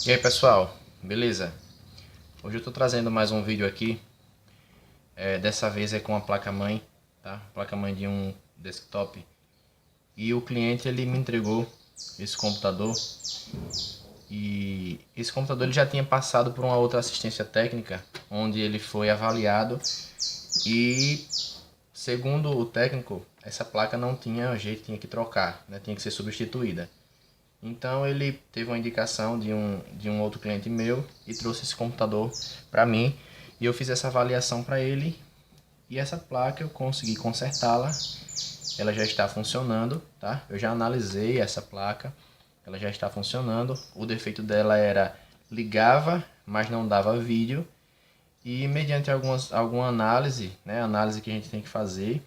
E aí pessoal, beleza? Hoje eu estou trazendo mais um vídeo aqui. Dessa vez é com a placa-mãe, tá? Placa-mãe de um desktop. E o cliente ele me entregou esse computador. E esse computador ele já tinha passado por uma outra assistência técnica, onde ele foi avaliado. E segundo o técnico, essa placa não tinha jeito, tinha que trocar, né? Tinha que ser substituída. Então ele teve uma indicação de um outro cliente meu e trouxe esse computador para mim, e eu fiz essa avaliação para ele, e essa placa eu consegui consertá-la. Ela já está funcionando, tá? Eu já analisei essa placa, ela já está funcionando. O defeito dela era ligava, mas não dava vídeo, e mediante alguma análise, né, análise que a gente tem que fazer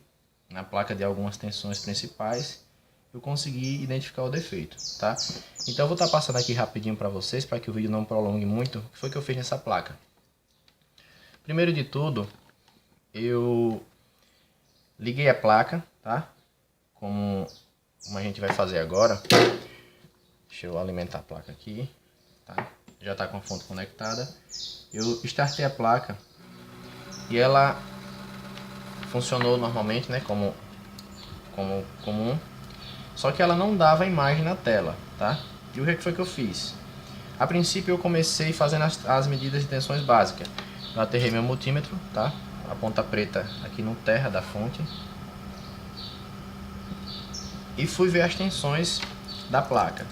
na placa de algumas tensões principais, eu consegui identificar o defeito, tá? Então eu vou estar passando aqui rapidinho para vocês, para que o vídeo não prolongue muito, o que foi que eu fiz nessa placa. Primeiro de tudo, eu liguei a placa, tá? Como a gente vai fazer agora. Deixa eu alimentar a placa aqui, tá? Já está com a fonte conectada. Eu startei a placa e ela funcionou normalmente, né? Como comum. Só que ela não dava imagem na tela, tá? E o que foi que eu fiz? A princípio eu comecei fazendo as medidas de tensões básicas. Eu aterrei meu multímetro, tá? A ponta preta aqui no terra da fonte. E fui ver as tensões da placa.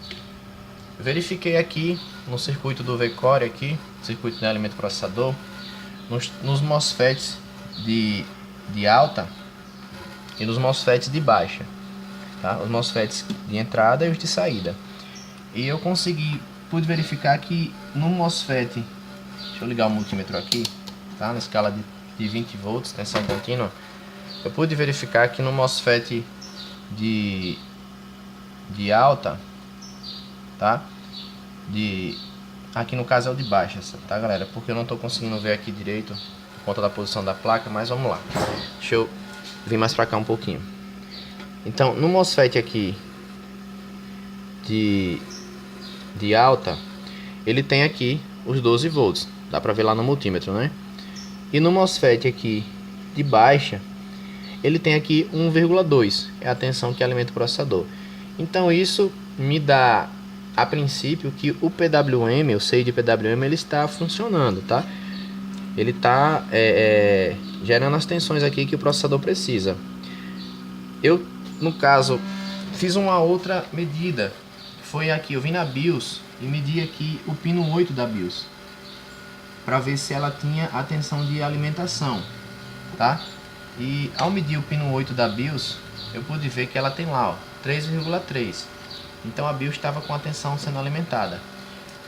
Verifiquei aqui no circuito do V-Core aqui, circuito de alimento processador, nos MOSFETs de alta e nos MOSFETs de baixa. Tá? Os MOSFETs de entrada e os de saída. E eu pude verificar que no MOSFET, deixa eu ligar o multímetro aqui, tá? Na escala de 20 volts, tensão contínua, eu pude verificar que no MOSFET de alta, tá? Aqui no caso é o de baixa, tá galera? Porque eu não estou conseguindo ver aqui direito por conta da posição da placa, mas vamos lá. Deixa eu vir mais pra cá um pouquinho. Então, no MOSFET aqui de alta, ele tem aqui os 12 volts. Dá pra ver lá no multímetro, né? E no MOSFET aqui de baixa, ele tem aqui 1,2. É a tensão que alimenta o processador. Então, isso me dá, a princípio, que o PWM, o SEI de PWM, ele está funcionando, tá? Ele está gerando as tensões aqui que o processador precisa. Eu, no caso, fiz uma outra medida. Foi aqui, eu vim na BIOS e medi aqui o pino 8 da BIOS, para ver se ela tinha a tensão de alimentação, tá? E ao medir o pino 8 da BIOS, eu pude ver que ela tem lá, ó, 3,3. Então a BIOS estava com a tensão sendo alimentada.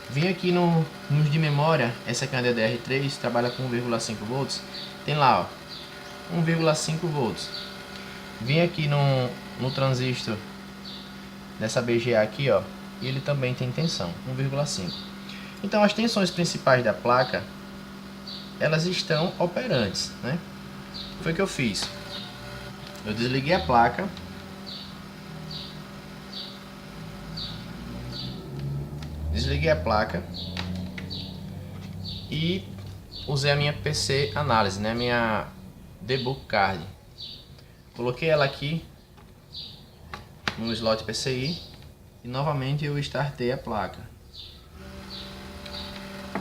Vim aqui nos de memória, essa aqui é a DDR3, trabalha com 1,5 volts, tem lá, ó, 1,5 volts. Vim aqui no transistor dessa BGA aqui, ó, e ele também tem tensão, 1,5. Então as tensões principais da placa, elas estão operantes, né? Foi o que eu fiz. Eu desliguei a placa. Desliguei a placa e usei a minha PC análise, né? Minha debug card. Coloquei ela aqui no slot PCI e novamente eu startei a placa.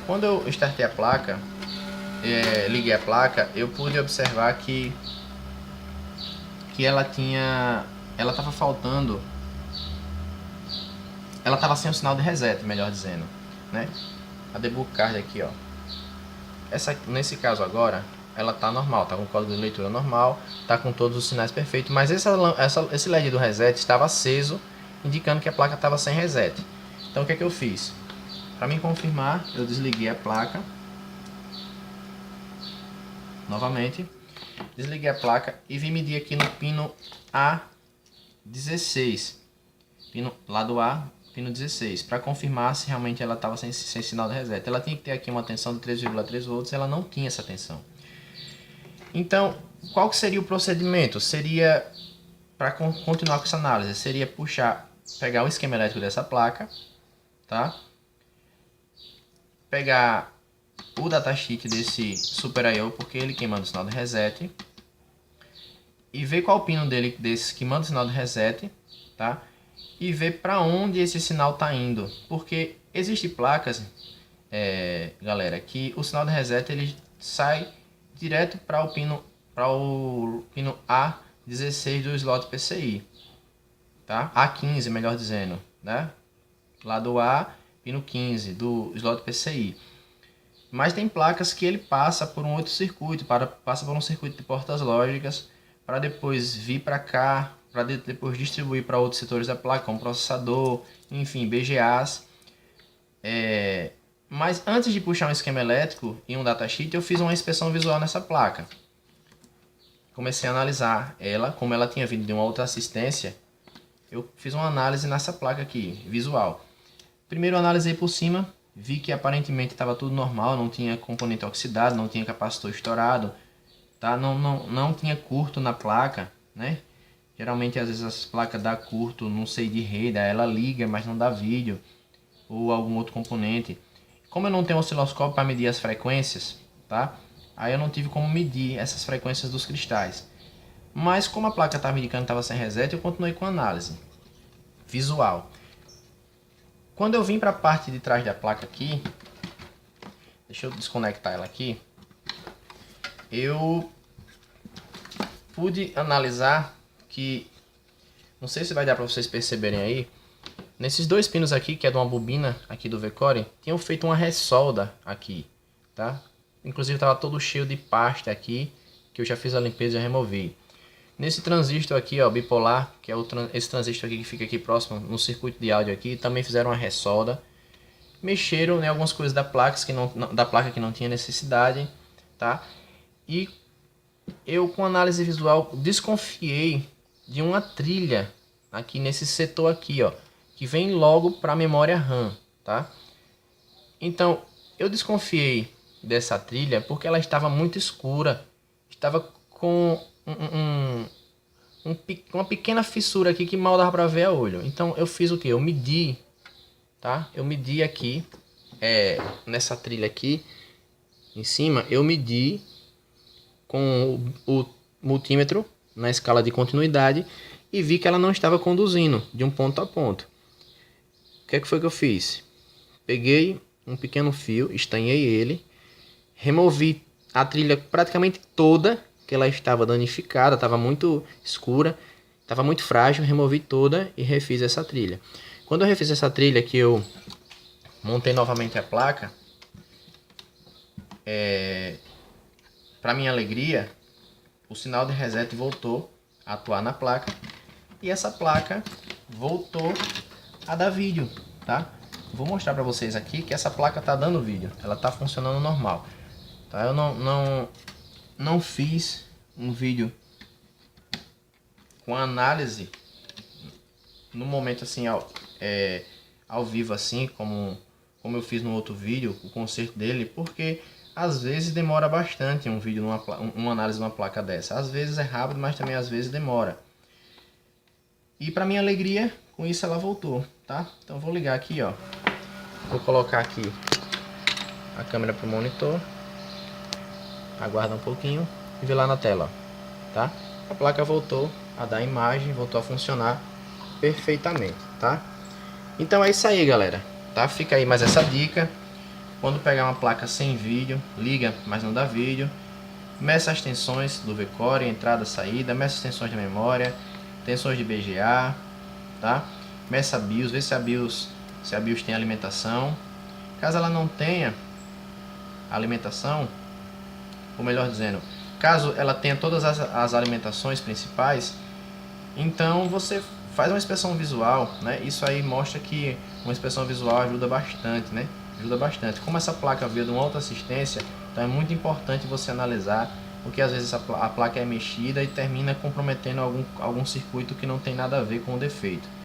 Quando eu startei a placa, liguei a placa, eu pude observar que ela estava faltando, ela estava sem o sinal de reset, melhor dizendo, né? A debug card aqui, ó, nesse caso agora, ela tá normal, tá com o código de leitura normal, tá com todos os sinais perfeitos, mas esse LED do reset estava aceso, indicando que a placa estava sem reset. Então o que é que eu fiz? Para me confirmar, eu desliguei a placa novamente, desliguei a placa e vim medir aqui no pino A16, pino lado A, pino 16, para confirmar se realmente ela estava sem sinal de reset. Ela tinha que ter aqui uma tensão de 3,3 volts, ela não tinha essa tensão. Então, qual que seria o procedimento? Seria, para continuar com essa análise, seria pegar o esquema elétrico dessa placa, tá? pegar o datasheet desse Super I/O, porque ele quem manda o sinal de reset, e ver qual o pino dele desse que manda o sinal de reset, tá? E ver para onde esse sinal tá indo, porque existem placas, galera, que o sinal de reset ele sai direto para o pino A16 do slot PCI, tá? A15, melhor dizendo, né? Lado A, pino 15 do slot PCI. Mas tem placas que ele passa por um outro circuito, passa por um circuito de portas lógicas, para depois vir para cá, para depois distribuir para outros setores da placa, como processador, enfim, BGAs. Mas antes de puxar um esquema elétrico e um datasheet, eu fiz uma inspeção visual nessa placa. Comecei a analisar ela, como ela tinha vindo de uma outra assistência, eu fiz uma análise nessa placa aqui, visual. Primeiro eu analisei por cima, vi que aparentemente estava tudo normal, não tinha componente oxidado, não tinha capacitor estourado, tá? Não tinha curto na placa, né? Geralmente às vezes as placas dá curto, não sei de rede, ela liga, mas não dá vídeo, ou algum outro componente. Como eu não tenho osciloscópio para medir as frequências, tá? Aí eu não tive como medir essas frequências dos cristais. Mas como a placa estava indicando que estava sem reset, eu continuei com a análise visual. Quando eu vim para a parte de trás da placa aqui, deixa eu desconectar ela aqui, eu pude analisar que, não sei se vai dar para vocês perceberem aí, nesses dois pinos aqui, que é de uma bobina aqui do V-Core, tinham feito uma ressolda aqui, tá? Inclusive estava todo cheio de pasta aqui, que eu já fiz a limpeza e já removi. Nesse transistor aqui, ó, bipolar, que é esse transistor aqui que fica aqui próximo no circuito de áudio aqui, também fizeram uma ressolda. Mexeram em algumas coisas da placa que não tinha necessidade, tá? E eu, com análise visual, desconfiei de uma trilha aqui nesse setor aqui, ó, que vem logo para a memória RAM, tá? Então, eu desconfiei dessa trilha porque ela estava muito escura, estava com uma pequena fissura aqui que mal dava para ver a olho. Então eu fiz o que? Eu medi, tá? Eu medi aqui, nessa trilha aqui em cima, eu medi com o multímetro na escala de continuidade e vi que ela não estava conduzindo de um ponto a ponto. O que foi que eu fiz? Peguei um pequeno fio, estanhei ele, removi a trilha praticamente toda, que ela estava danificada, estava muito escura, estava muito frágil, removi toda e refiz essa trilha. Quando eu refiz essa trilha, que eu montei novamente a placa, para minha alegria, o sinal de reset voltou a atuar na placa e essa placa voltou a dar vídeo, tá? Vou mostrar para vocês aqui que essa placa está dando vídeo, ela está funcionando normal, tá? Eu não fiz um vídeo com análise no momento assim ao vivo assim como eu fiz no outro vídeo, o conserto dele, porque às vezes demora bastante um vídeo, uma análise de uma placa dessa. Às vezes é rápido, mas também às vezes demora. E para minha alegria, com isso ela voltou, tá? Então vou ligar aqui, ó. Vou colocar aqui a câmera pro monitor. Aguarda um pouquinho e vê lá na tela, ó, tá? A placa voltou a dar imagem, voltou a funcionar perfeitamente, tá? Então é isso aí, galera, tá? Fica aí mais essa dica. Quando pegar uma placa sem vídeo, liga, mas não dá vídeo. Meça as tensões do V-Core, entrada, saída, meça as tensões da memória, tensões de BGA, tá? Meça a BIOS, vê se a BIOS tem alimentação. Caso ela não tenha alimentação, ou melhor dizendo, caso ela tenha todas as alimentações principais, então você faz uma inspeção visual, né? Isso aí mostra que uma inspeção visual ajuda bastante, né? Ajuda bastante. Como essa placa veio de uma outra assistência, então é muito importante você analisar, porque às vezes a placa é mexida e termina comprometendo algum circuito que não tem nada a ver com o defeito.